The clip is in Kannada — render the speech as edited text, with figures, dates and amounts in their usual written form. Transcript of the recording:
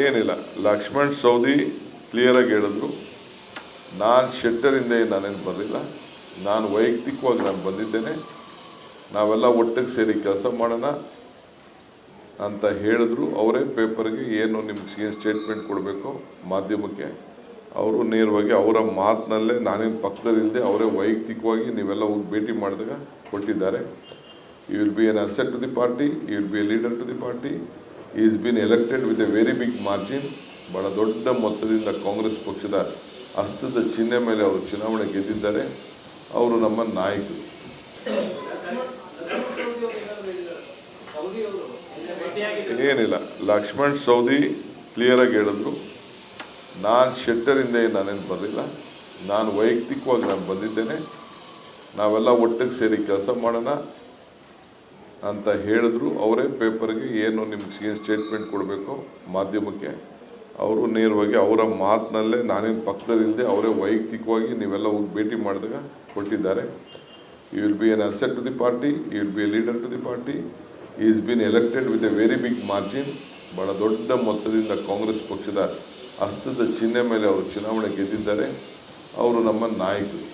ಏನಿಲ್ಲ, ಲಕ್ಷ್ಮಣ್ ಸವದಿ ಕ್ಲಿಯರಾಗಿ ಹೇಳಿದ್ರು. ನಾನು ಶೆಟ್ಟರಿಂದ ನಾನೇನು ಬರಲಿಲ್ಲ, ನಾನು ವೈಯಕ್ತಿಕವಾಗಿ ನಾನು ಬಂದಿದ್ದೇನೆ. ನಾವೆಲ್ಲ ಒಟ್ಟಿಗೆ ಸೇರಿ ಕೆಲಸ ಮಾಡೋಣ ಅಂತ ಹೇಳಿದ್ರು. ಅವರೇ ಪೇಪರ್ಗೆ ಏನು ನಿಮ್ಗೆ ಸ್ಟೇಟ್ಮೆಂಟ್ ಕೊಡಬೇಕು ಮಾಧ್ಯಮಕ್ಕೆ, ಅವರು ನೇರವಾಗಿ ಅವರ ಮಾತಿನಲ್ಲೇ, ನಾನೇನು ಪಕ್ಕದಲ್ಲಿಲ್ಲದೆ ಅವರೇ ವೈಯಕ್ತಿಕವಾಗಿ ನೀವೆಲ್ಲ ಹೋಗಿ ಭೇಟಿ ಮಾಡಿದಾಗ ಕೊಟ್ಟಿದ್ದಾರೆ. He will be an asset to the party, he will be a leader to the party. He has been elected with a very big margin. ಬಹಳ ದೊಡ್ಡ ಮೊತ್ತದಿಂದ ಕಾಂಗ್ರೆಸ್ ಪಕ್ಷದ ಹಸ್ತದ ಚಿಹ್ನೆ ಮೇಲೆ ಅವರು ಚುನಾವಣೆ ಗೆದ್ದಿದ್ದಾರೆ. ಅವರು ನಮ್ಮ ನಾಯಕರು. ಏನಿಲ್ಲ, ಲಕ್ಷ್ಮಣ್ ಸವದಿ ಕ್ಲಿಯರಾಗಿ ಹೇಳಿದ್ರು. ನಾನು ಶೆಟ್ಟರಿಂದ ನಾನೇನು ಬರಲಿಲ್ಲ, ನಾನು ವೈಯಕ್ತಿಕವಾಗಿ ನಾನು ಬಂದಿದ್ದೇನೆ. ನಾವೆಲ್ಲ ಒಟ್ಟಿಗೆ ಸೇರಿ ಕೆಲಸ ಮಾಡೋಣ ಅಂತ ಹೇಳಿದ್ರು. ಅವರೇ ಪೇಪರ್ಗೆ ಏನು ನಿಮ್ಗೆ ಸ್ಟೇಟ್ಮೆಂಟ್ ಕೊಡಬೇಕು ಮಾಧ್ಯಮಕ್ಕೆ, ಅವರು ನೇರವಾಗಿ ಅವರ ಮಾತಿನಲ್ಲೇ, ನಾನೇನು ಪಕ್ಕದಲ್ಲಿಲ್ಲದೆ ಅವರೇ ವೈಯಕ್ತಿಕವಾಗಿ ನೀವೆಲ್ಲ ಹೋಗಿ ಭೇಟಿ ಮಾಡಿದಾಗ ಕೊಟ್ಟಿದ್ದಾರೆ. He will be an asset to the party, he will be a leader to the party. He has been elected with a very big margin. ಬಹಳ ದೊಡ್ಡ ಮೊತ್ತದಿಂದ ಕಾಂಗ್ರೆಸ್ ಪಕ್ಷದ ಹಸ್ತದ ಚಿಹ್ನೆ ಮೇಲೆ ಅವರು ಚುನಾವಣೆ ಗೆದ್ದಿದ್ದಾರೆ. ಅವರು ನಮ್ಮ ನಾಯಕರು.